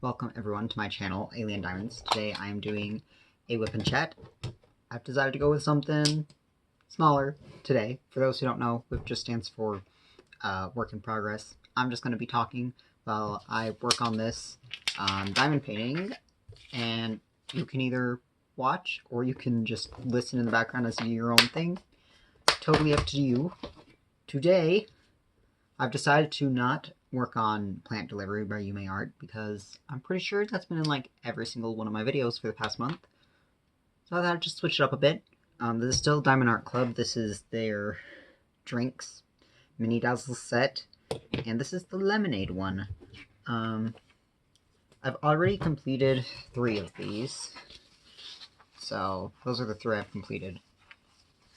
Welcome everyone to my channel, Alien Diamonds. Today I am doing a WIP Chat. I've decided to go with something smaller today. For those who don't know, WIP just stands for work in progress. I'm just going to be talking while I work on this diamond painting, and you can either watch or you can just listen in the background as you do your own thing. Totally up to you. Today, I've decided to not work on Plant Delivery by Yume Art because I'm pretty sure that's been in like every single one of my videos for the past month. So I thought I'd just switch it up a bit. This is still Diamond Art Club. This is their drinks mini dazzle set, and this is the lemonade one. I've already completed 3 of these, so those are the 3 I've completed.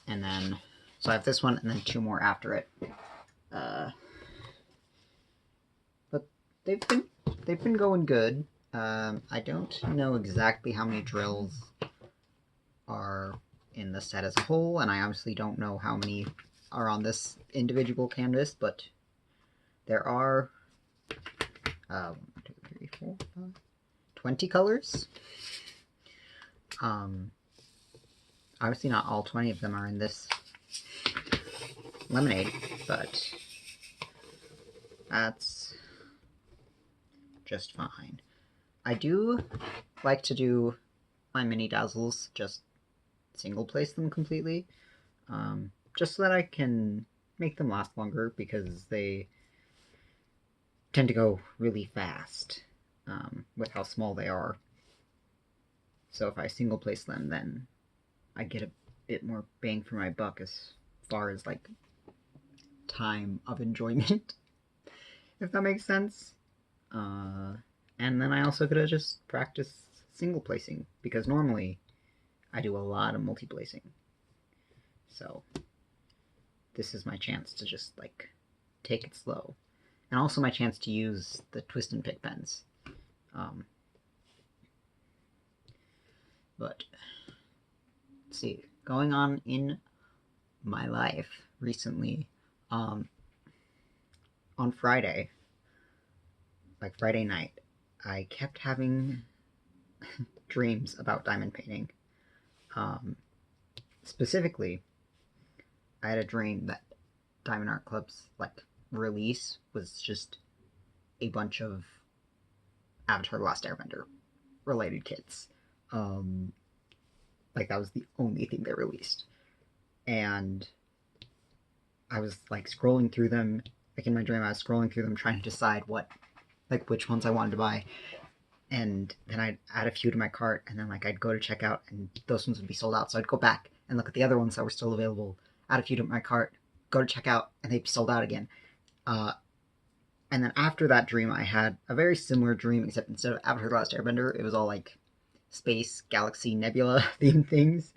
And then, so I have this one and then 2 more after it. But they've been going good. I don't know exactly how many drills are in the set as a whole, and I obviously don't know how many are on this individual canvas, but there are 1, 2, 3, 4, 5, 20 colors. Obviously not all 20 of them are in this lemonade, but that's just fine. I do like to do my mini dazzles, just single place them completely, just so that I can make them last longer, because they tend to go really fast with how small they are. So if I single place them, then I get a bit more bang for my buck as far as like time of enjoyment, if that makes sense. And then I also could have just practiced single placing, because normally I do a lot of multi-placing. So this is my chance to just like take it slow, and also my chance to use the twist and pick pens. But let's see, going on in my life recently, on Friday, like Friday night, I kept having dreams about diamond painting. Specifically, I had a dream that Diamond Art Club's like release was just a bunch of Avatar: The Last Airbender related kits. Like that was the only thing they released, and I was like scrolling through them. Like in my dream, I was scrolling through them trying to decide which ones I wanted to buy. And then I'd add a few to my cart, and then like I'd go to check out, and those ones would be sold out. So I'd go back and look at the other ones that were still available, add a few to my cart, go to check out, and they'd be sold out again. And then after that dream, I had a very similar dream, except instead of Avatar: The Last Airbender, it was all like space, galaxy, nebula themed things,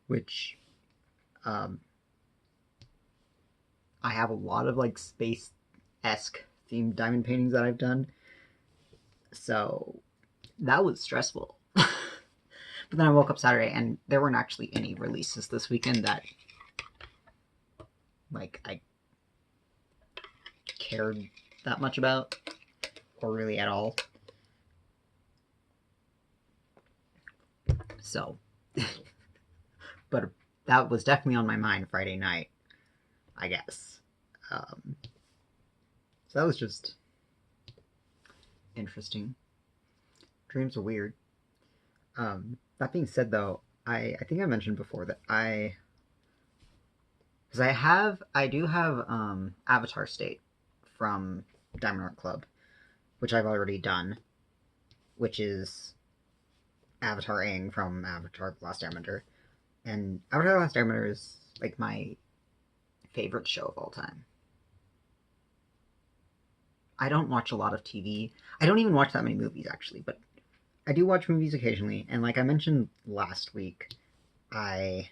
which I have a lot of like space-esque themed diamond paintings that I've done. So that was stressful. But then I woke up Saturday and there weren't actually any releases this weekend that like I cared that much about, or really at all. So but that was definitely on my mind Friday night, I guess. So that was just interesting. Dreams are weird. That being said, though, I think I mentioned before that I do have Avatar State from Diamond Art Club, which I've already done, which is Avatar Aang from Avatar: The Last Airbender. And Avatar: The Last Airbender is like my favorite show of all time. I don't watch a lot of TV. I don't even watch that many movies, actually, but I do watch movies occasionally. And like I mentioned last week, I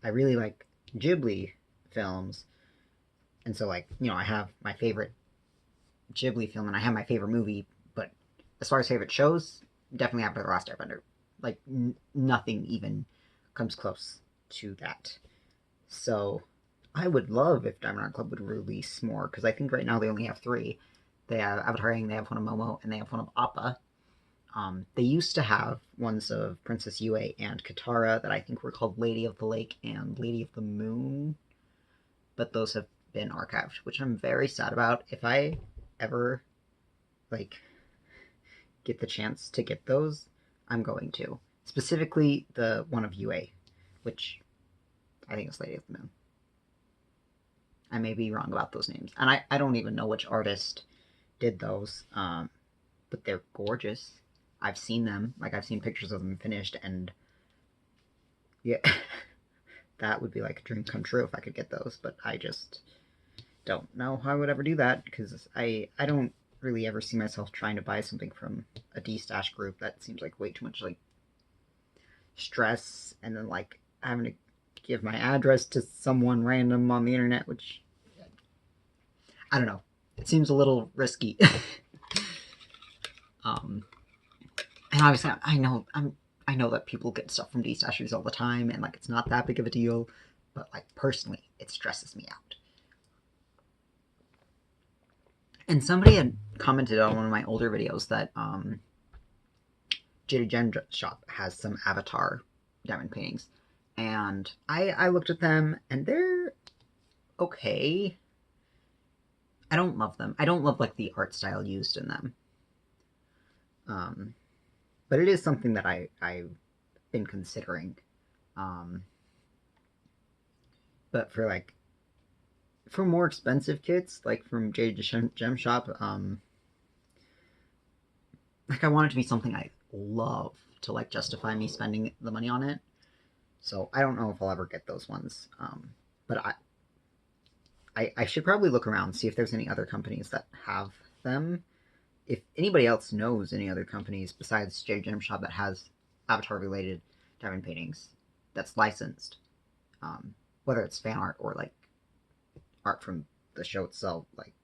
really like Ghibli films. And so, like, you know, I have my favorite Ghibli film and I have my favorite movie, but as far as favorite shows, definitely Avatar: The Last Airbender. Like, nothing even comes close to that. So I would love if Diamond Art Club would release more, because I think right now they only have 3. They have Avataring, they have one of Momo, and they have one of Appa. They used to have ones of Princess Yue and Katara that I think were called Lady of the Lake and Lady of the Moon, but those have been archived, which I'm very sad about. If I ever like get the chance to get those, I'm going to. Specifically the one of Yue, which I think is Lady of the Moon. I may be wrong about those names, and I don't even know which artist did those, but they're gorgeous. I've seen them, like I've seen pictures of them finished, and yeah, that would be like a dream come true if I could get those, but I just don't know how I would ever do that, because I don't really ever see myself trying to buy something from a D-stash group. That seems like way too much like stress, and then like having to give my address to someone random on the internet, which I don't know. It seems a little risky. And obviously, I know that people get stuff from D-stashers all the time, and like it's not that big of a deal. But like personally, it stresses me out. And somebody had commented on one of my older videos that Jada Gem Shop has some Avatar diamond paintings, and I looked at them, and they're okay. I don't love them. I don't love like the art style used in them. But it is something that I've been considering. But for more expensive kits, like from Jade Gem Shop, like I want it to be something I love to like justify me spending the money on it. So I don't know if I'll ever get those ones. But I should probably look around, see if there's any other companies that have them. If anybody else knows any other companies besides J Gem Shop that has Avatar related diamond paintings that's licensed, whether it's fan art or like art from the show itself, like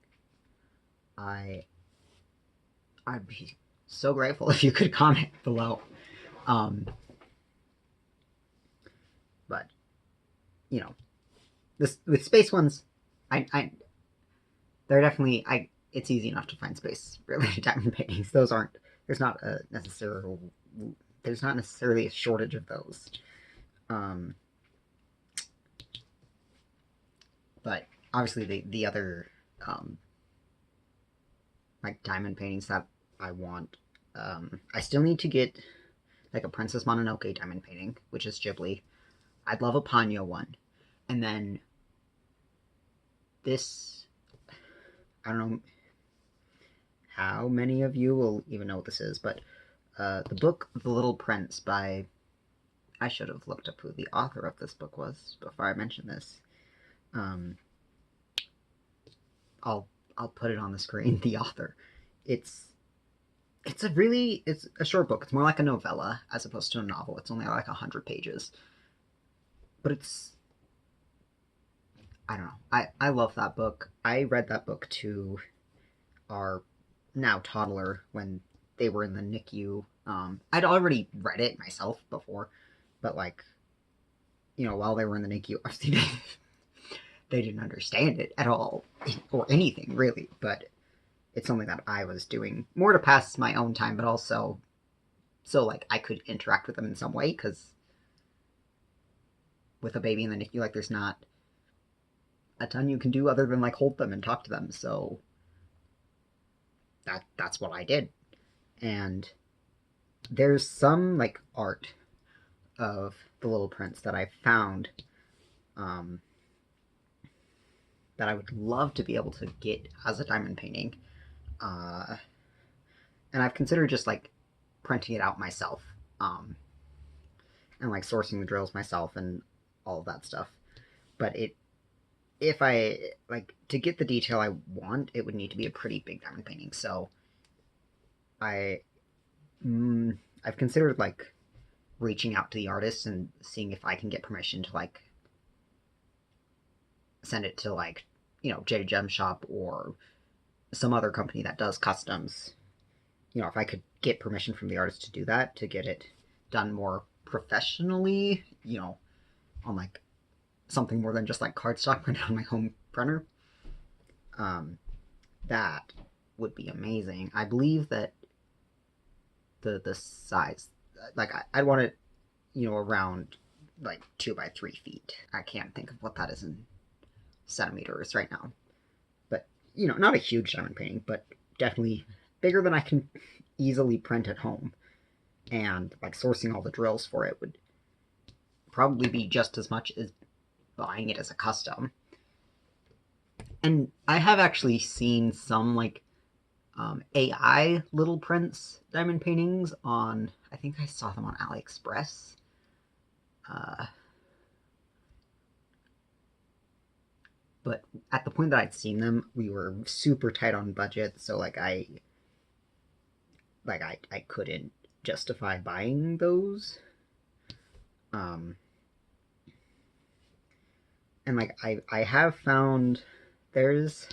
I'd be so grateful if you could comment below. But you know, this with space ones, they're definitely it's easy enough to find space related diamond paintings. Those aren't. There's not necessarily a shortage of those. But obviously the other like diamond paintings that I want, I still need to get like a Princess Mononoke diamond painting, which is Ghibli. I'd love a Ponyo one, and then this, I don't know how many of you will even know what this is, but the book The Little Prince by, I should have looked up who the author of this book was before I mentioned this. I'll put it on the screen. The author. It's a short book. It's more like a novella as opposed to a novel. It's only like 100 pages, but I don't know. I love that book. I read that book to our now toddler when they were in the NICU. I'd already read it myself before, but like, while they were in the NICU, obviously they didn't understand it at all, or anything really, but it's something that I was doing more to pass my own time, but also so like I could interact with them in some way, because with a baby in the NICU, like there's not a ton you can do other than like hold them and talk to them, so that's what I did. And there's some like art of the Little Prince that I found that I would love to be able to get as a diamond painting, and I've considered just like printing it out myself, and like sourcing the drills myself and all of that stuff. But if I like to get the detail I want, it would need to be a pretty big diamond painting. So I've considered like reaching out to the artist and seeing if I can get permission to like send it to like J Gem Shop or some other company that does customs. If I could get permission from the artist to do that, to get it done more professionally, on like something more than just like cardstock printed on my home printer, that would be amazing. I believe that the size, like I'd want it, around like 2 by 3 feet. I can't think of what that is in centimeters right now, but not a huge diamond painting, but definitely bigger than I can easily print at home. And like sourcing all the drills for it would probably be just as much as buying it as a custom. And I have actually seen some like AI little prints diamond paintings on, I think I saw them on AliExpress. But at the point that I'd seen them, we were super tight on budget, so I couldn't justify buying those. And like I have found there's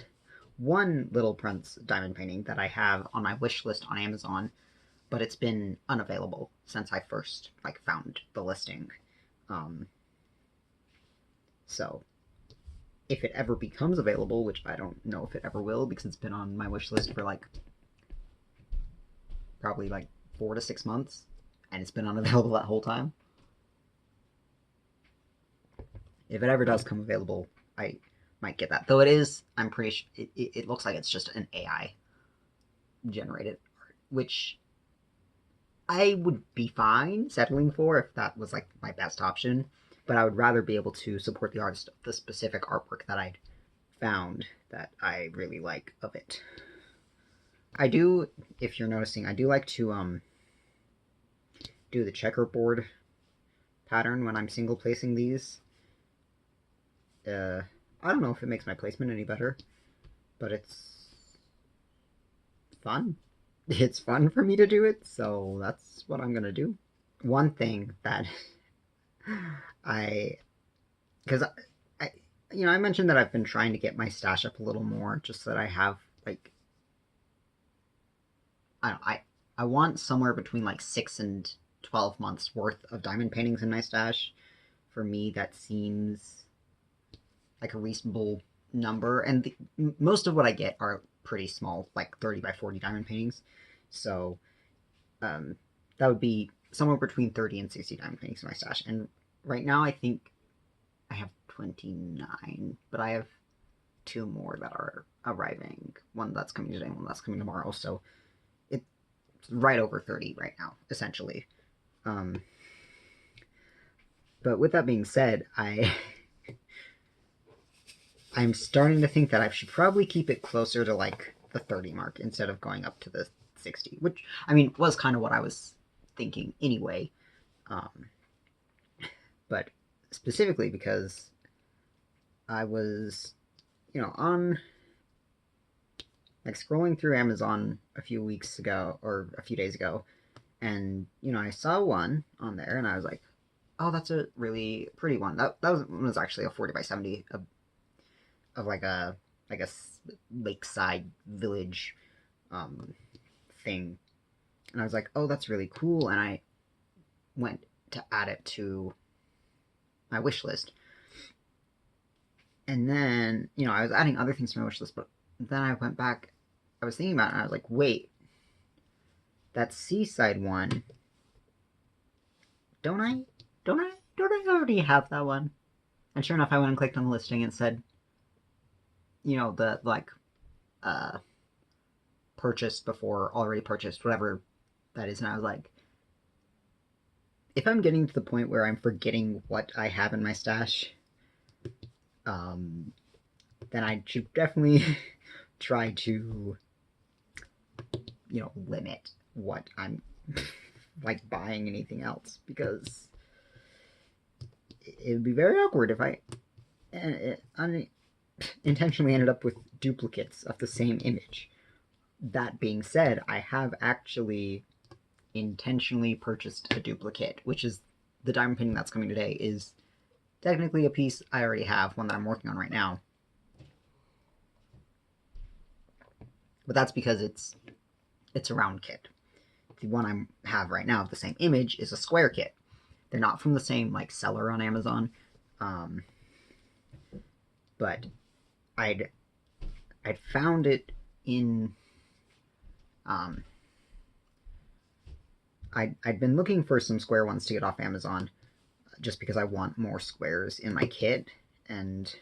one Little Prince diamond painting that I have on my wish list on Amazon, but it's been unavailable since I first found the listing. So if it ever becomes available, which I don't know if it ever will because it's been on my wish list for probably 4 to 6 months, and it's been unavailable that whole time. If it ever does come available, I might get that. Though it is, I'm pretty sure it looks like it's just an AI generated art, which I would be fine settling for if that was my best option. But I would rather be able to support the artist of the specific artwork that I'd found that I really like of it. I do, if you're noticing, I do like to do the checkerboard pattern when I'm single placing these. I don't know if it makes my placement any better, but it's fun. It's fun for me to do it, so that's what I'm gonna do. One thing that because I mentioned that I've been trying to get my stash up a little more, just so that I have I want somewhere between 6 and 12 months worth of diamond paintings in my stash. For me, that seems like a reasonable number, and most of what I get are pretty small, 30 by 40 diamond paintings. So that would be somewhere between 30 and 60 diamond paintings in my stash. And right now, I think I have 29, but I have 2 more that are arriving. One that's coming today, one that's coming tomorrow. So it's right over 30 right now, essentially. But with that being said, I'm starting to think that I should probably keep it closer to the 30 mark instead of going up to the 60, which was kind of what I was thinking anyway. But specifically because I was, on scrolling through Amazon a few weeks ago or a few days ago, and I saw one on there, and I was like, oh, that's a really pretty one. That was actually a 40 by 70 of a lakeside village thing, and I was like, oh, that's really cool, and I went to add it to my wish list. And then I was adding other things to my wish list, but then I went back, I was thinking about it, and I was like, wait, that seaside one, don't I already have that one? And sure enough, I went and clicked on the listing and said, the purchased before, already purchased, whatever that is. And I was like, if I'm getting to the point where I'm forgetting what I have in my stash, then I should definitely try to limit what I'm buying anything else, because it would be very awkward if I intentionally ended up with duplicates of the same image. That being said, I have actually intentionally purchased a duplicate, which is the diamond painting that's coming today, is technically a piece I already have, one that I'm working on right now. But that's because it's a round kit. The one I have right now of the same image is a square kit. They're not from the same seller on Amazon, but I'd found it in I'd been looking for some square ones to get off Amazon, just because I want more squares in my kit, and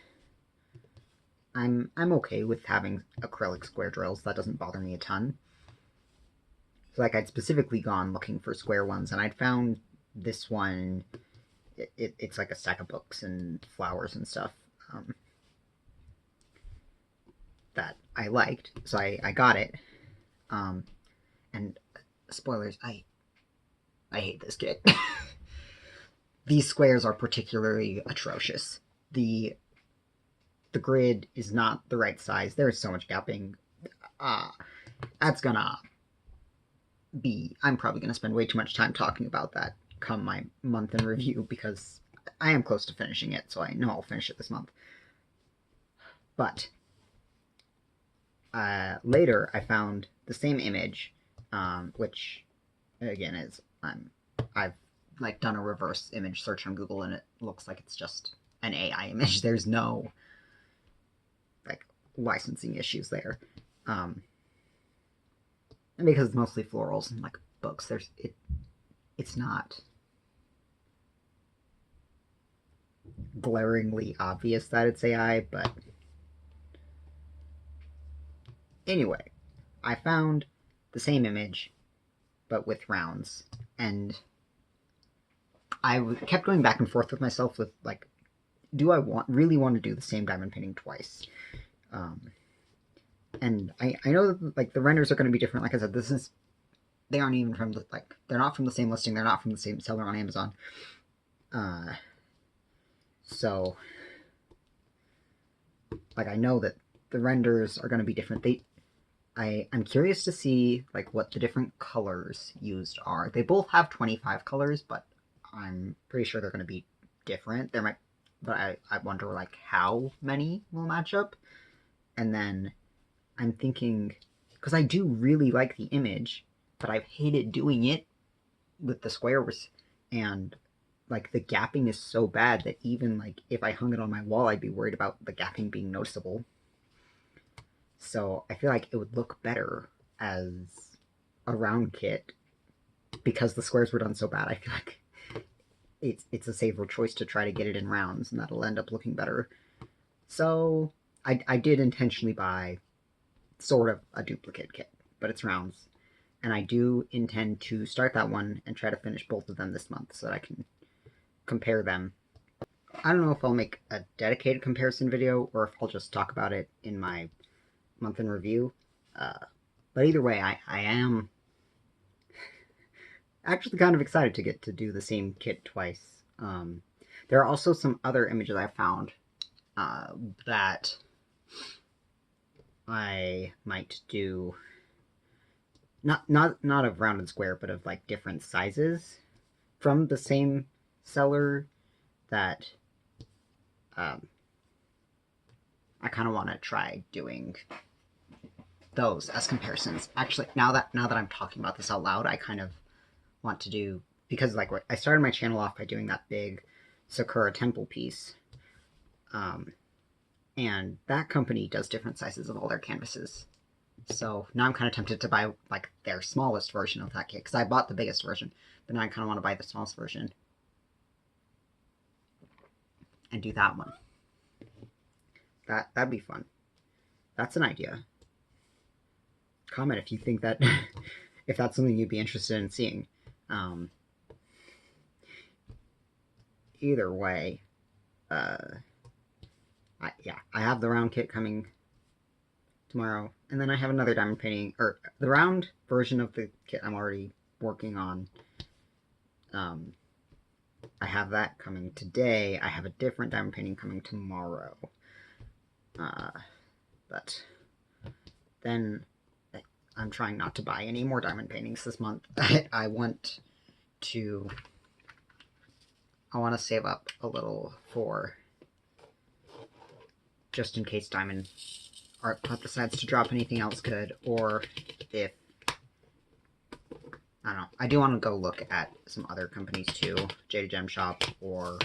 I'm okay with having acrylic square drills. That doesn't bother me a ton. So, like, I'd specifically gone looking for square ones, and I'd found this one. It's like a stack of books and flowers and stuff that I liked, so I got it. And spoilers, I hate this kit. These squares are particularly atrocious. The grid is not the right size. There is so much gapping. That's gonna be... I'm probably gonna spend way too much time talking about that come my month in review, because I am close to finishing it, so I know I'll finish it this month. But later I found the same image, which again is I've like done a reverse image search on Google, and it looks like it's just an AI image. There's no like licensing issues there, and because it's mostly florals and like books, it's not glaringly obvious that it's AI. But anyway, I found the same image but with rounds, and I kept going back and forth with myself with, like, do I really want to do the same diamond painting twice? And I know that, like, the renders are going to be different. Like I said, they aren't even from the, like, they're not from the same listing. They're not from the same seller on Amazon. So, like, I know that the renders are going to be different. I'm curious to see, like, what the different colors used are. They both have 25 colors, but I'm pretty sure they're going to be different. But I wonder, like, how many will match up. And then I'm thinking, because I do really like the image, but I've hated doing it with the squares, and like the gapping is so bad that even like if I hung it on my wall, I'd be worried about the gapping being noticeable. So I feel like it would look better as a round kit, because the squares were done so bad. I feel like it's a safer choice to try to get it in rounds, and that'll end up looking better. So I did intentionally buy sort of a duplicate kit, but it's rounds. And I do intend to start that one and try to finish both of them this month so that I can compare them. I don't know if I'll make a dedicated comparison video or if I'll just talk about it in my month in review. But either way, I am actually kind of excited to get to do the same kit twice. There are also some other images I found that I might do, not of round and square, but of like different sizes from the same seller, that I kind of want to try doing those as comparisons. Actually, now that I'm talking about this out loud, I kind of want to do, because like I started my channel off by doing that big Sakura temple piece, and that company does different sizes of all their canvases. So now I'm kind of tempted to buy like their smallest version of that kit, because I bought the biggest version, but now I kind of want to buy the smallest version and do that one. That'd be fun. That's an idea. Comment if you think that if that's something you'd be interested in seeing. Either way, I have the round kit coming tomorrow, and then I have another diamond painting, or the round version of the kit I'm already working on. I have that coming today. I have a different diamond painting coming tomorrow. But then I'm trying not to buy any more diamond paintings this month. I want to save up a little for just in case Diamond Art Club decides to drop anything else good, or if, I don't know, I do want to go look at some other companies too, Jada Gem Shop, or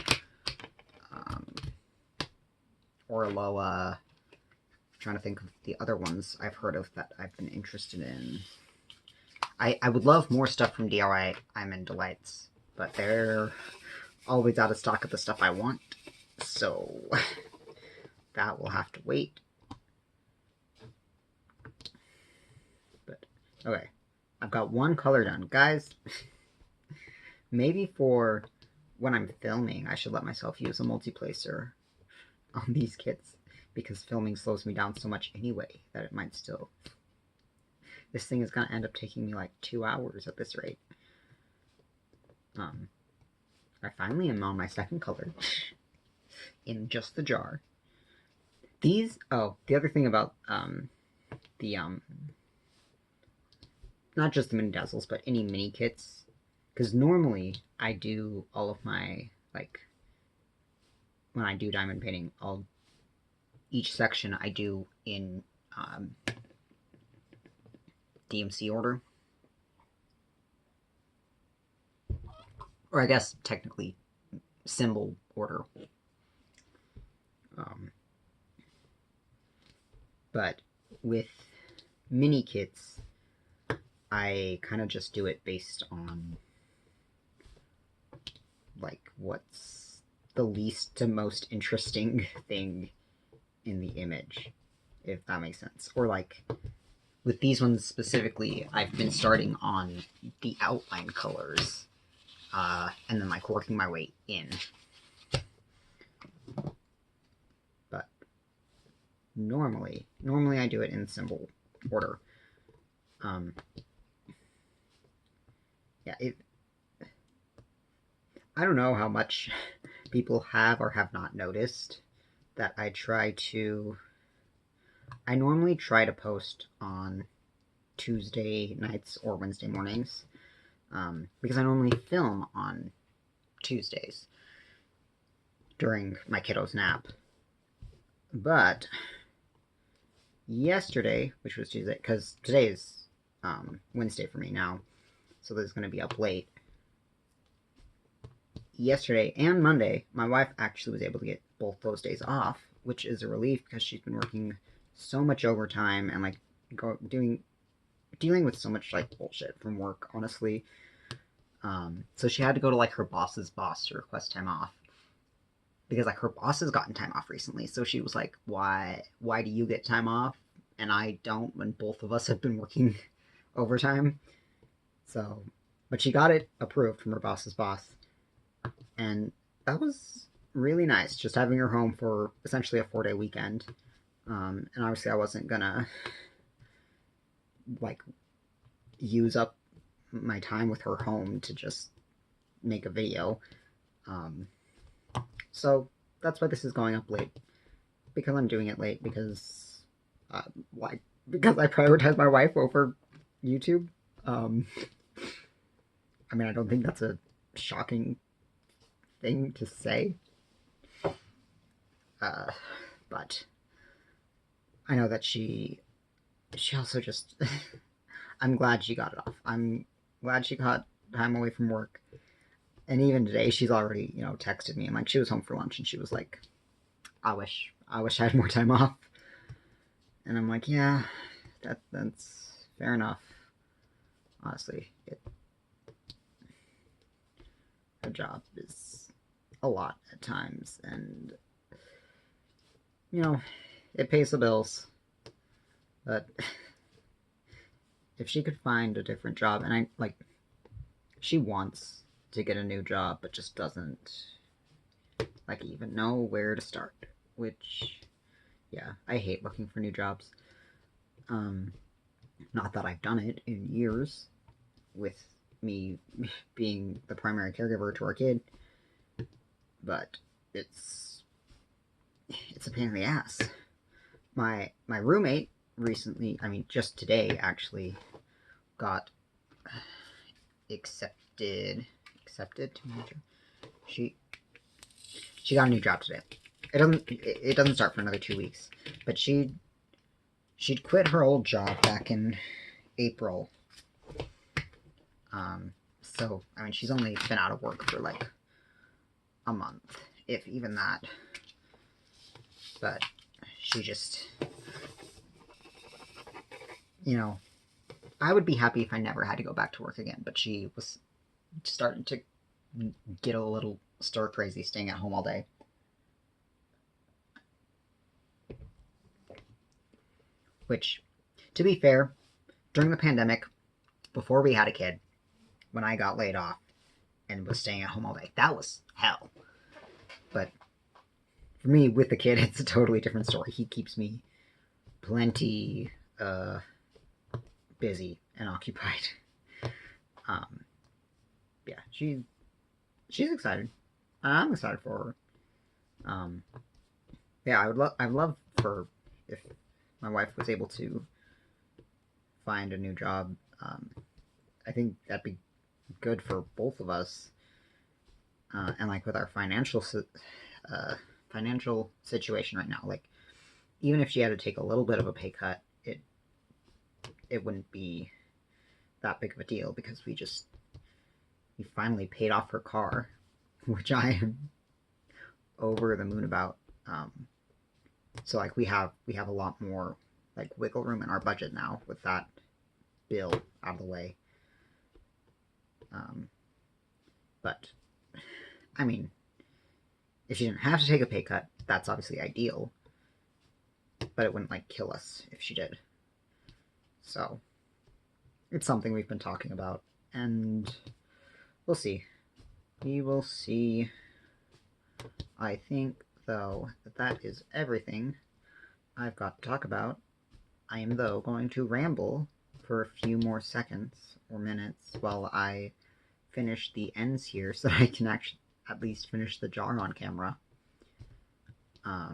Loa. I'm trying to think of the other ones I've heard of that I've been interested in. I would love more stuff from DIY I'm in Delights, but they're always out of stock of the stuff I want, so that will have to wait. But, okay. I've got one color done. Guys, maybe for when I'm filming, I should let myself use a multiplacer on these kits, because filming slows me down so much anyway that it might still... This thing is going to end up taking me like 2 hours at this rate. I finally am on my second color in just the jar. These, oh, the other thing about not just the mini dazzles, but any mini kits, because normally I do all of my, like, when I do diamond painting, each section I do in DMC order. Or I guess technically symbol order. But with mini kits, I kind of just do it based on like what's the least to most interesting thing in the image, if that makes sense. Or like with these ones specifically, I've been starting on the outline colors and then like working my way in. But normally I do it in symbol order. Yeah, I don't know how much people have or have not noticed that I normally try to post on Tuesday nights or Wednesday mornings, because I normally film on Tuesdays during my kiddo's nap. But yesterday, which was Tuesday, because today is Wednesday for me now, so this is going to be up late. Yesterday and Monday, my wife actually was able to get both those days off, which is a relief because she's been working so much overtime and like dealing with so much like bullshit from work, honestly. So she had to go to like her boss's boss to request time off, because like her boss has gotten time off recently. So she was like, why do you get time off and I don't, when both of us have been working overtime? So, but she got it approved from her boss's boss, and that was really nice, just having her home for essentially a 4-day weekend. And obviously I wasn't gonna like use up my time with her home to just make a video. So that's why this is going up late, because I'm doing it late, because why? Because I prioritize my wife over YouTube. I mean, I don't think that's a shocking thing to say, but I know that she also just I'm glad she got it off. I'm glad she got time away from work. And even today, she's already, texted me, and like she was home for lunch, and she was like, I wish I had more time off. And I'm like, yeah, that's fair enough. Honestly, her job is a lot at times, and it pays the bills. But if she could find a different job, and she wants to get a new job, but just doesn't even know where to start, which, yeah, I hate looking for new jobs. Not that I've done it in years, with me being the primary caregiver to our kid, but it's a pain in the ass. My roommate recently, just today actually, got accepted to major. She got a new job today. It doesn't start for another 2 weeks, but she'd quit her old job back in April. So she's only been out of work for like a month, if even that. But she just, I would be happy if I never had to go back to work again, but she was starting to get a little stir crazy staying at home all day. Which, to be fair, during the pandemic, before we had a kid, when I got laid off and was staying at home all day, that was hell. But for me, with the kid, it's a totally different story. He keeps me plenty busy and occupied. Yeah, she's excited. I'm excited for her. Yeah, I'd love for if my wife was able to find a new job. I think that'd be good for both of us. And like with our financial situation right now, like even if she had to take a little bit of a pay cut, it wouldn't be that big of a deal because we finally paid off her car, which I am over the moon about. So like we have a lot more like wiggle room in our budget now with that bill out of the way. But I mean, if she didn't have to take a pay cut, that's obviously ideal. But it wouldn't like kill us if she did. So it's something we've been talking about, and we'll see. We will see. I think, though, that is everything I've got to talk about. I am, though, going to ramble for a few more seconds or minutes while I finish the ends here so that I can actually at least finish the jar on camera. I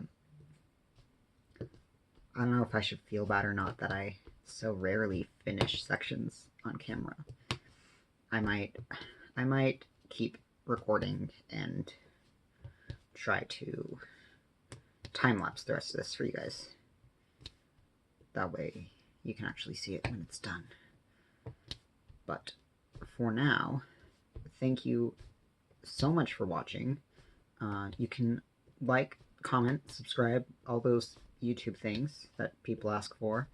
don't know if I should feel bad or not that I so rarely finish sections on camera. I might keep recording and try to time-lapse the rest of this for you guys. That way you can actually see it when it's done. But for now, thank you so much for watching. You can like, comment, subscribe, all those YouTube things that people ask for.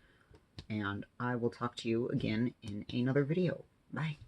And I will talk to you again in another video. Bye.